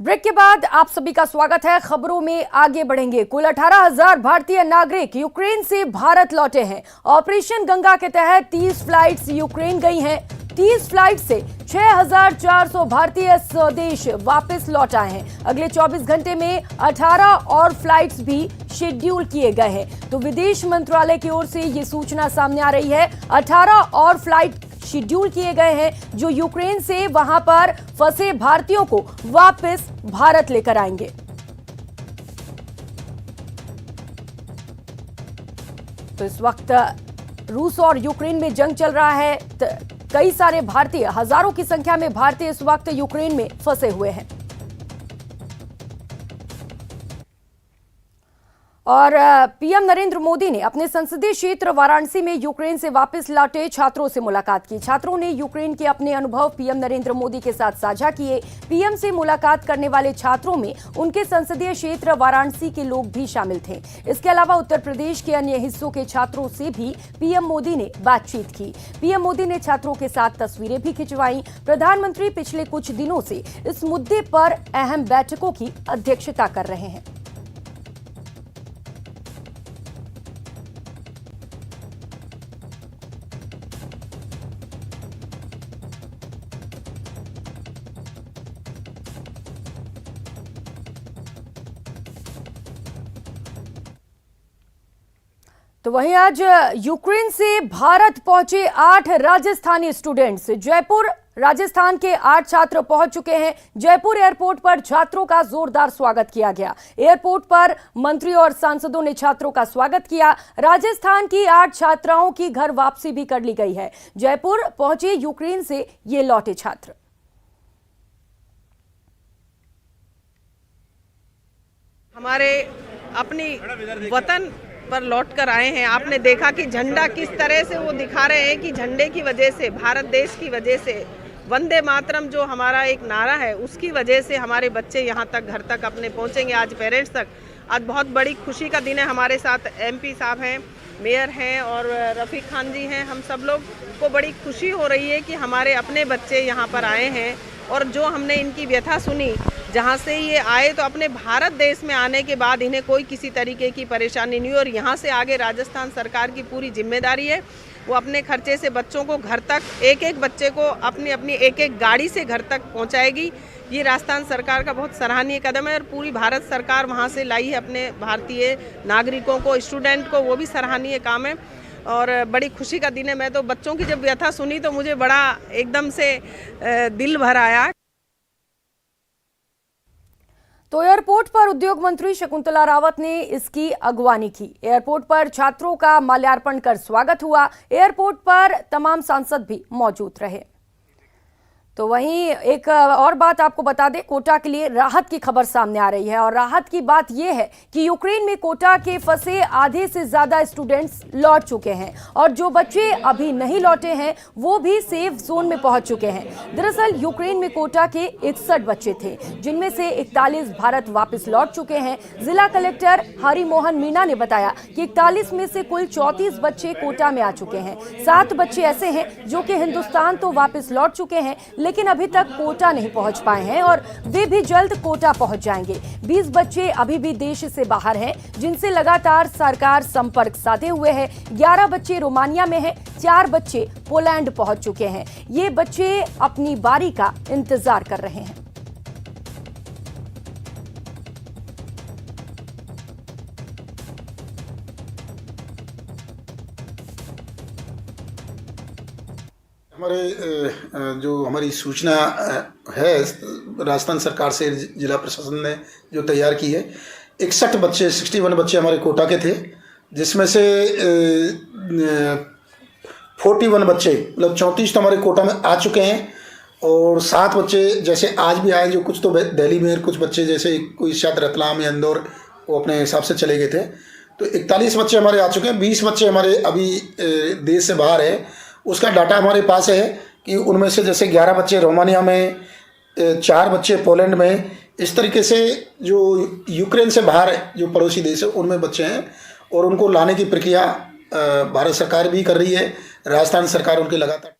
Break के बाद आप सभी का स्वागत है। खबरों में आगे बढ़ेंगे। कुल 18,000 भारतीय नागरिक यूक्रेन से भारत लौटे हैं। ऑपरेशन गंगा के तहत 30 फ्लाइट्स यूक्रेन गई हैं। 30 फ्लाइट से 6,400 भारतीय स्वदेश वापस लौट आए हैं। अगले 24 घंटे में 18 और फ्लाइट्स भी शेड्यूल किए गए हैं। तो विदेश मंत्रालय की ओर से ये सूचना सामने आ रही है। 18 और फ्लाइट शेड्यूल किए गए हैं जो यूक्रेन से वहां पर फंसे भारतीयों को वापस भारत लेकर आएंगे। तो इस वक्त रूस और यूक्रेन में जंग चल रहा है। कई सारे भारतीय, हजारों की संख्या में भारतीय इस वक्त यूक्रेन में फंसे हुए हैं। और पीएम नरेंद्र मोदी ने अपने संसदीय क्षेत्र वाराणसी में यूक्रेन से वापस लौटे छात्रों से मुलाकात की। छात्रों ने यूक्रेन के अपने अनुभव पीएम नरेंद्र मोदी के साथ साझा किए। पीएम से मुलाकात करने वाले छात्रों में उनके संसदीय क्षेत्र वाराणसी के लोग भी शामिल थे। इसके अलावा उत्तर प्रदेश के अन्य हिस्सों के छात्रों से भी पीएम मोदी ने बातचीत की। पीएम मोदी ने छात्रों के साथ तस्वीरें भी खिंचवाई। प्रधानमंत्री पिछले कुछ दिनों से इस मुद्दे पर अहम बैठकों की अध्यक्षता कर रहे हैं। तो वहीं आज यूक्रेन से भारत पहुंचे 8 राजस्थानी स्टूडेंट्स। जयपुर राजस्थान के 8 छात्र पहुंच चुके हैं। जयपुर एयरपोर्ट पर छात्रों का जोरदार स्वागत किया गया। एयरपोर्ट पर मंत्री और सांसदों ने छात्रों का स्वागत किया। राजस्थान की 8 छात्राओं की घर वापसी भी कर ली गई है। जयपुर पहुंचे यूक्रेन से ये लौटे छात्र। हमारे अपनी वतन पर लौट कर आए हैं। आपने देखा कि झंडा किस तरह से वो दिखा रहे हैं कि झंडे की वजह से, भारत देश की वजह से, वंदे मातरम जो हमारा एक नारा है उसकी वजह से हमारे बच्चे यहाँ तक, घर तक अपने पहुँचेंगे, आज पेरेंट्स तक। आज बहुत बड़ी खुशी का दिन है। हमारे साथ एमपी साहब हैं, मेयर हैं और रफ़ीक खान जी हैं। हम सब लोग को बड़ी खुशी हो रही है कि हमारे अपने बच्चे यहाँ पर आए हैं। और जो हमने इनकी व्यथा सुनी, जहाँ से ये आए तो अपने भारत देश में आने के बाद इन्हें कोई किसी तरीके की परेशानी नहीं हुई। और यहाँ से आगे राजस्थान सरकार की पूरी जिम्मेदारी है, वो अपने खर्चे से बच्चों को घर तक, एक एक बच्चे को अपनी अपनी एक एक गाड़ी से घर तक पहुँचाएगी। ये राजस्थान सरकार का बहुत सराहनीय कदम है और पूरी भारत सरकार वहाँ से लाई है अपने भारतीय नागरिकों को, स्टूडेंट को, वो भी सराहनीय काम है और बड़ी खुशी का दिन है। मैं तो बच्चों की जब व्यथा सुनी तो मुझे बड़ा एकदम से दिल भर आया। तो एयरपोर्ट पर उद्योग मंत्री शकुंतला रावत ने इसकी अगवानी की। एयरपोर्ट पर छात्रों का माल्यार्पण कर स्वागत हुआ। एयरपोर्ट पर तमाम सांसद भी मौजूद रहे। तो वहीं एक और बात आपको बता दें, कोटा के लिए राहत की खबर सामने आ रही है और राहत की बात यह है कि यूक्रेन में कोटा के फंसे आधे से ज्यादा स्टूडेंट्स लौट चुके हैं और जो बच्चे अभी नहीं लौटे हैं वो भी सेफ जोन में पहुंच चुके हैं। दरअसल यूक्रेन में कोटा के 61 बच्चे थे, जिनमें से 41 भारत वापस लौट चुके हैं। जिला कलेक्टर हरि मोहन मीणा ने बताया कि 41 में से कुल 34 बच्चे कोटा में आ चुके हैं। 7 बच्चे ऐसे हैं जो कि हिंदुस्तान तो वापस लौट चुके हैं लेकिन अभी तक कोटा नहीं पहुंच पाए हैं और वे भी जल्द कोटा पहुंच जाएंगे। 20 बच्चे अभी भी देश से बाहर हैं, जिनसे लगातार सरकार संपर्क साधे हुए है। 11 बच्चे रोमानिया में हैं, 4 बच्चे पोलैंड पहुंच चुके हैं। ये बच्चे अपनी बारी का इंतजार कर रहे हैं। हमारी सूचना है राजस्थान सरकार से, जिला प्रशासन ने जो तैयार की है, 61 बच्चे हमारे कोटा के थे, जिसमें से 41 बच्चे, मतलब 34 तो हमारे कोटा में आ चुके हैं और 7 बच्चे जैसे आज भी आए, जो कुछ तो दिल्ली में, कुछ बच्चे जैसे कोई शायद रतलाम या इंदौर, वो अपने हिसाब से चले गए थे। तो 41 बच्चे हमारे आ चुके हैं। 20 बच्चे हमारे अभी देश से बाहर है। उसका डाटा हमारे पास है कि उनमें से जैसे 11 बच्चे रोमानिया में, 4 बच्चे पोलैंड में, इस तरीके से जो यूक्रेन से बाहर जो पड़ोसी देश है उनमें बच्चे हैं और उनको लाने की प्रक्रिया भारत सरकार भी कर रही है। राजस्थान सरकार उनके लगातार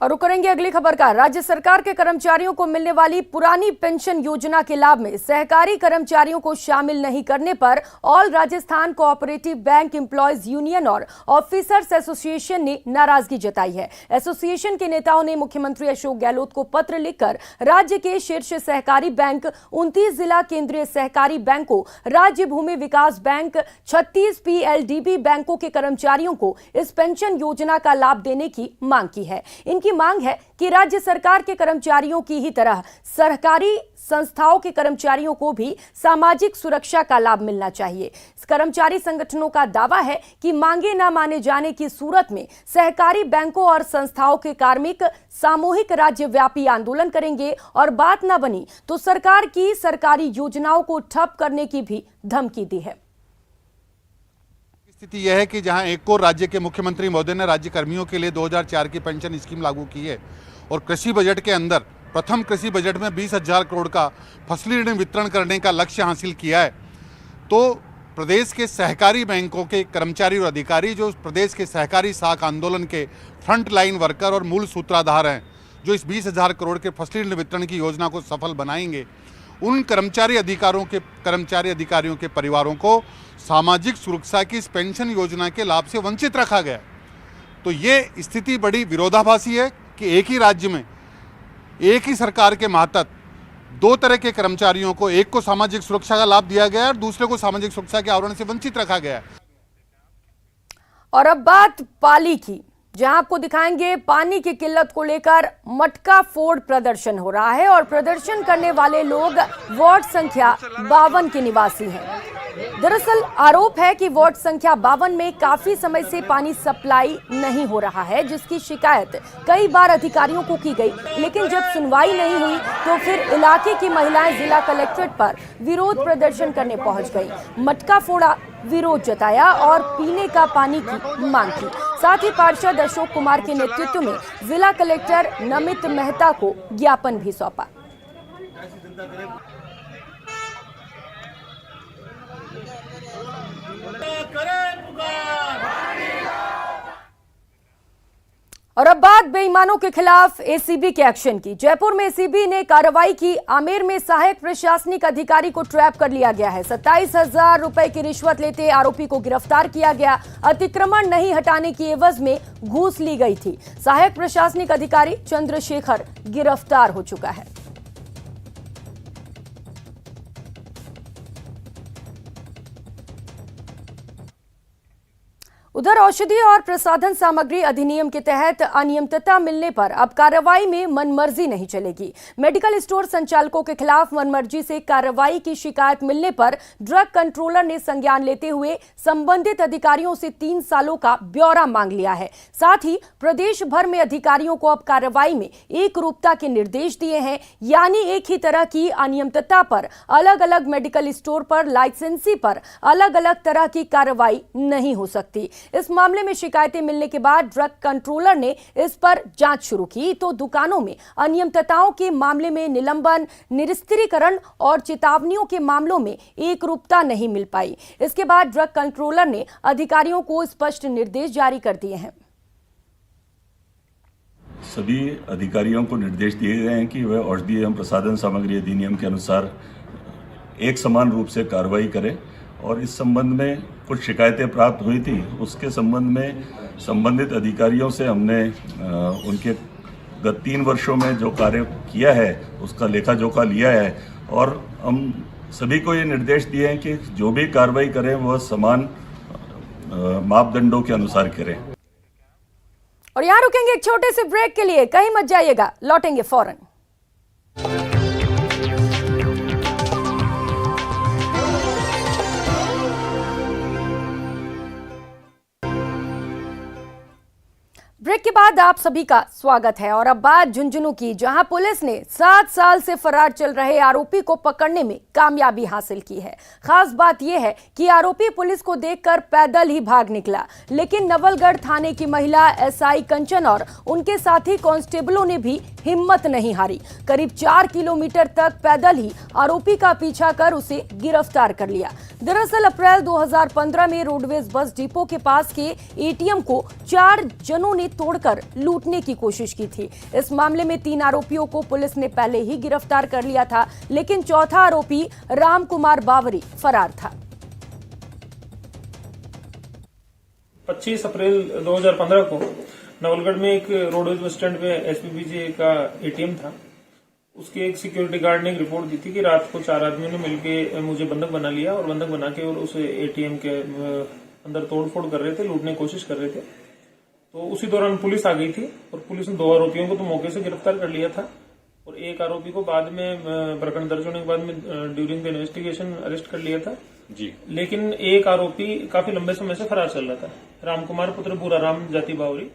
और रुक करेंगे अगली खबर का। राज्य सरकार के कर्मचारियों को मिलने वाली पुरानी पेंशन योजना के लाभ में सहकारी कर्मचारियों को शामिल नहीं करने पर all Rajasthan cooperative bank employees union और ऑफिसर्स एसोसिएशन ने नाराजगी जताई है। एसोसिएशन के नेताओं ने मुख्यमंत्री अशोक गहलोत को पत्र लिखकर राज्य के शीर्ष सहकारी बैंक, 29 जिला केंद्रीय सहकारी बैंकों, राज्य भूमि विकास बैंक, 36 पीएलडीबी बैंकों के कर्मचारियों को इस पेंशन योजना का लाभ देने की मांग की है। इनकी मांग है कि राज्य सरकार के कर्मचारियों की ही तरह सरकारी संस्थाओं के कर्मचारियों को भी सामाजिक सुरक्षा का लाभ मिलना चाहिए। कर्मचारी संगठनों का दावा है कि मांगे न माने जाने की सूरत में सहकारी बैंकों और संस्थाओं के कार्मिक सामूहिक राज्यव्यापी आंदोलन करेंगे और बात न बनी तो सरकार की सरकारी योजनाओं को ठप करने की भी धमकी दी है। स्थिति यह है कि जहां एक और राज्य के मुख्यमंत्री महोदय ने राज्य कर्मियों के लिए 2004 की पेंशन स्कीम लागू की है और कृषि बजट के अंदर प्रथम कृषि बजट में 20,000 करोड़ का फसली ऋण वितरण करने का लक्ष्य हासिल किया है, तो प्रदेश के सहकारी बैंकों के कर्मचारी और अधिकारी जो प्रदेश के सहकारी साख आंदोलन के फ्रंट लाइन वर्कर और मूल सूत्रधार हैं, जो इस 20,000 करोड़ के फसली ऋण वितरण की योजना को सफल बनाएंगे, उन कर्मचारी अधिकारियों के परिवारों को सामाजिक सुरक्षा की इस पेंशन योजना के लाभ से वंचित रखा गया। तो ये स्थिति बड़ी विरोधाभासी है कि एक ही राज्य में एक ही सरकार के मातहत दो तरह के कर्मचारियों को, एक को सामाजिक सुरक्षा का लाभ दिया गया है और दूसरे को सामाजिक सुरक्षा के आवरण से वंचित रखा गया है। और अब बात पाली की, जहां आपको दिखाएंगे पानी की किल्लत को लेकर मटका फोड़ प्रदर्शन हो रहा है और प्रदर्शन करने वाले लोग वार्ड संख्या 52 के निवासी हैं। दरअसल आरोप है कि वार्ड संख्या 52 में काफी समय से पानी सप्लाई नहीं हो रहा है, जिसकी शिकायत कई बार अधिकारियों को की गई, लेकिन जब सुनवाई नहीं हुई तो फिर इलाके की महिलाएं जिला कलेक्ट्रेट पर विरोध प्रदर्शन करने पहुंच गई। मटका फोड़ा, विरोध जताया और पीने का पानी की मांग की। साथ ही पार्षद अशोक कुमार के नेतृत्व में जिला कलेक्टर नमित मेहता को ज्ञापन भी सौंपा। और अब बात बेईमानों के खिलाफ एसीबी के एक्शन की। जयपुर में एसीबी ने कार्रवाई की। आमेर में सहायक प्रशासनिक अधिकारी को ट्रैप कर लिया गया है। 27,000 रुपए की रिश्वत लेते आरोपी को गिरफ्तार किया गया। अतिक्रमण नहीं हटाने की एवज में घूस ली गई थी। सहायक प्रशासनिक अधिकारी चंद्रशेखर गिरफ्तार हो चुका है। उधर औषधि और प्रसाधन सामग्री अधिनियम के तहत अनियमितता मिलने पर अब कार्रवाई में मनमर्जी नहीं चलेगी। मेडिकल स्टोर संचालकों के खिलाफ मनमर्जी से कार्रवाई की शिकायत मिलने पर ड्रग कंट्रोलर ने संज्ञान लेते हुए संबंधित अधिकारियों से 3 सालों का ब्यौरा मांग लिया है। साथ ही प्रदेश भर में अधिकारियों को अब कार्रवाई में एक रूपता के निर्देश दिए हैं, यानी एक ही तरह की अनियमितता पर अलग अलग मेडिकल स्टोर पर लाइसेंसी पर अलग अलग तरह की कार्रवाई नहीं हो सकती। इस मामले में शिकायतें मिलने के बाद ड्रग कंट्रोलर ने इस पर जांच शुरू की तो दुकानों में अनियमितताओं के मामले में निलंबन, निरस्त्रीकरण और चेतावनियों के मामलों में एक रूपता नहीं मिल पाई। इसके बाद ड्रग कंट्रोलर ने अधिकारियों को स्पष्ट निर्देश जारी कर दिए हैं। सभी अधिकारियों को निर्देश दिए गए हैं कि वह औषधि एवं प्रसाधन सामग्री अधिनियम के अनुसार एक समान रूप से कार्रवाई करें और इस संबंध में कुछ शिकायतें प्राप्त हुई थी, उसके संबंध में संबंधित अधिकारियों से हमने उनके गत 3 वर्षों में जो कार्य किया है उसका लेखा जोखा लिया है और हम सभी को ये निर्देश दिए हैं कि जो भी कार्रवाई करें वह समान मापदंडों के अनुसार करें। और यहाँ रुकेंगे एक छोटे से ब्रेक के लिए, कहीं मत जाइएगा, लौटेंगे फौरन। ब्रेक के बाद आप सभी का स्वागत है और अब बात झुंझुनू की, जहां पुलिस ने 7 साल से फरार चल रहे आरोपी को पकड़ने में कामयाबी हासिल की है। खास बात यह है कि आरोपी पुलिस को देखकर पैदल ही भाग निकला, लेकिन नवलगढ़ थाने की महिला एसआई कंचन और उनके साथी कांस्टेबलों ने भी हिम्मत नहीं हारी। करीब 4 किलोमीटर तक पैदल ही आरोपी का पीछा कर उसे गिरफ्तार कर लिया। दरअसल अप्रैल 2015 में रोडवेज बस डिपो के पास के एटीएम को 4 जनों ने तोड़कर लूटने की कोशिश की थी। इस मामले में 3 आरोपियों को पुलिस ने पहले ही गिरफ्तार कर लिया था, लेकिन चौथा आरोपी रामकुमार बावरी फरार था। 25 अप्रैल 2015 को नवलगढ़ में एक रोडवेज बस स्टैंड पे एसपीबीजे का एटीएम था। उसके एक सिक्योरिटी गार्ड ने एक रिपोर्ट दी थी कि रात को 4 आदमियों ने मिलकर मुझे बंधक बना लिया और बंधक बना के और उस एटीएम के अंदर तोड़फोड़ कर रहे थे, लूटने की कोशिश कर रहे थे। तो उसी दौरान पुलिस आ गई थी और पुलिस ने 2 आरोपियों को तो मौके से गिरफ्तार कर लिया था और एक आरोपी को बाद में प्रकरण दर्ज होने के बाद में ड्यूरिंग द इन्वेस्टिगेशन अरेस्ट कर लिया था जी। लेकिन एक आरोपी काफी लंबे समय से फरार चल रहा था, रामकुमार पुत्र बूराराम जाति बावरी।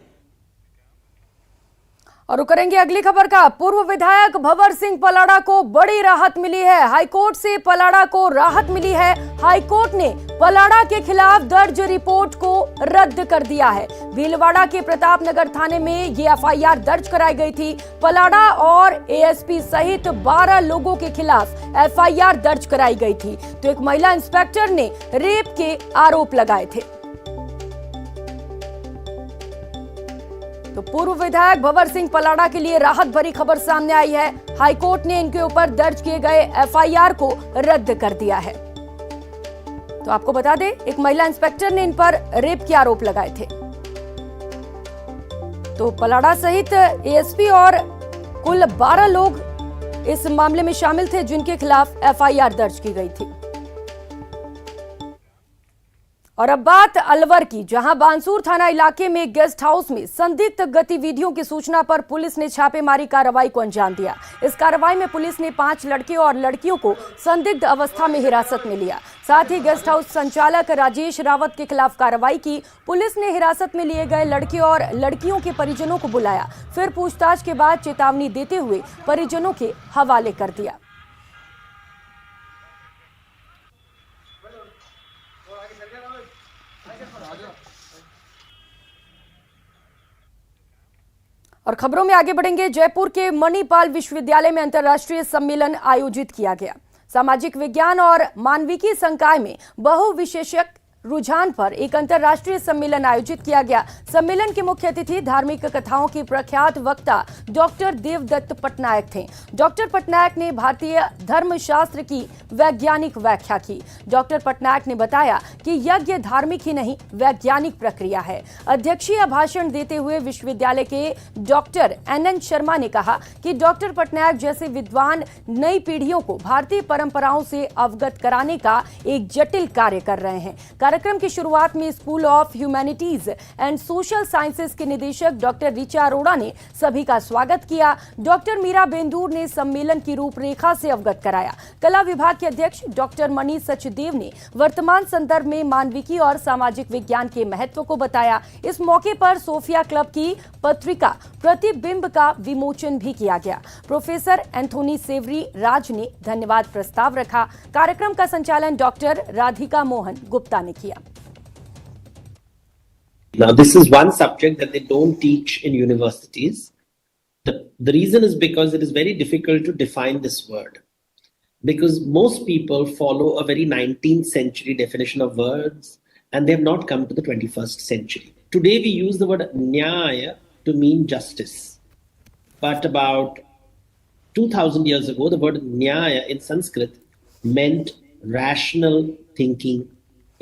और करेंगे अगली खबर का। पूर्व विधायक भंवर सिंह पलाड़ा को बड़ी राहत मिली है। हाईकोर्ट से पलाड़ा को राहत मिली है। हाईकोर्ट ने पलाड़ा के खिलाफ दर्ज रिपोर्ट को रद्द कर दिया है। भीलवाड़ा के प्रताप नगर थाने में ये एफआईआर दर्ज कराई गई थी। पलाड़ा और एएसपी सहित 12 लोगों के खिलाफ एफआईआर दर्ज कराई गई थी। तो एक महिला इंस्पेक्टर ने रेप के आरोप लगाए थे। तो पूर्व विधायक भंवर सिंह पलाड़ा के लिए राहत भरी खबर सामने आई है। हाईकोर्ट ने इनके ऊपर दर्ज किए गए एफआईआर को रद्द कर दिया है। तो आपको बता दें, एक महिला इंस्पेक्टर ने इन पर रेप के आरोप लगाए थे। तो पलाड़ा सहित एएसपी और कुल 12 लोग इस मामले में शामिल थे, जिनके खिलाफ एफआईआर दर्ज की गई थी। और अब बात अलवर की, जहां बांसुर थाना इलाके में गेस्ट हाउस में संदिग्ध गतिविधियों की सूचना पर पुलिस ने छापेमारी कार्रवाई को अंजाम दिया। इस कार्रवाई में पुलिस ने 5 लड़के और लड़कियों को संदिग्ध अवस्था में हिरासत में लिया। साथ ही गेस्ट हाउस संचालक राजेश रावत के खिलाफ कार्रवाई की। पुलिस ने हिरासत में लिए गए लड़के और लड़कियों के परिजनों को बुलाया, फिर पूछताछ के बाद चेतावनी देते हुए परिजनों के हवाले कर दिया। और खबरों में आगे बढ़ेंगे। जयपुर के मणिपाल विश्वविद्यालय में अंतर्राष्ट्रीय सम्मेलन आयोजित किया गया। सामाजिक विज्ञान और मानविकी संकाय में बहुविषयक रुझान पर एक अंतर्राष्ट्रीय सम्मेलन आयोजित किया गया। सम्मेलन के मुख्य अतिथि धार्मिक कथाओं के प्रख्यात वक्ता डॉक्टर देवदत्त पटनायक थे। डॉक्टर पटनायक ने भारतीय धर्मशास्त्र की वैज्ञानिक व्याख्या की। डॉक्टर पटनायक ने बताया कि यज्ञ धार्मिक ही नहीं, वैज्ञानिक प्रक्रिया है। अध्यक्षीय भाषण देते हुए विश्वविद्यालय के डॉक्टर NN शर्मा ने कहा कि डॉक्टर पटनायक जैसे विद्वान नई पीढ़ियों को भारतीय परंपराओं से अवगत कराने का एक जटिल कार्य कर रहे हैं। कार्यक्रम की शुरुआत में school of humanities and social sciences के निदेशक डॉक्टर ऋचा अरोड़ा ने सभी का स्वागत किया। डॉक्टर मीरा बेंदूर ने सम्मेलन की रूपरेखा से अवगत कराया। कला विभाग के अध्यक्ष डॉक्टर मणि सचदेव ने वर्तमान संदर्भ में मानविकी और सामाजिक विज्ञान के महत्व को बताया। इस मौके पर सोफिया क्लब की पत्रिका प्रतिबिंब का विमोचन भी किया गया। प्रोफेसर एंथोनी सेवरी राज ने धन्यवाद प्रस्ताव रखा। कार्यक्रम का संचालन डॉक्टर राधिका मोहन गुप्ता ने किया। Now, this is one subject that they don't teach in universities. The reason is because it is very difficult to define this word. Because most people follow a very 19th century definition of words and they have not come to the 21st century. Today we use the word nyaya to mean justice. But about 2000 years ago, the word nyaya in Sanskrit meant rational thinking.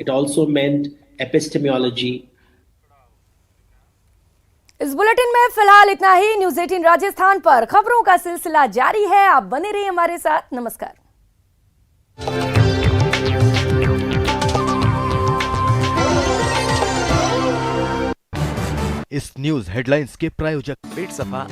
It also meant epistemology. इस bulletin में फिलहाल इतना ही। News 18 Rajasthan पर खबरों का सिलसिला जारी है। आप बने रहिए हमारे साथ। नमस्कार। इस न्यूज हेडलाइंस के प्रायोजक पेट सफा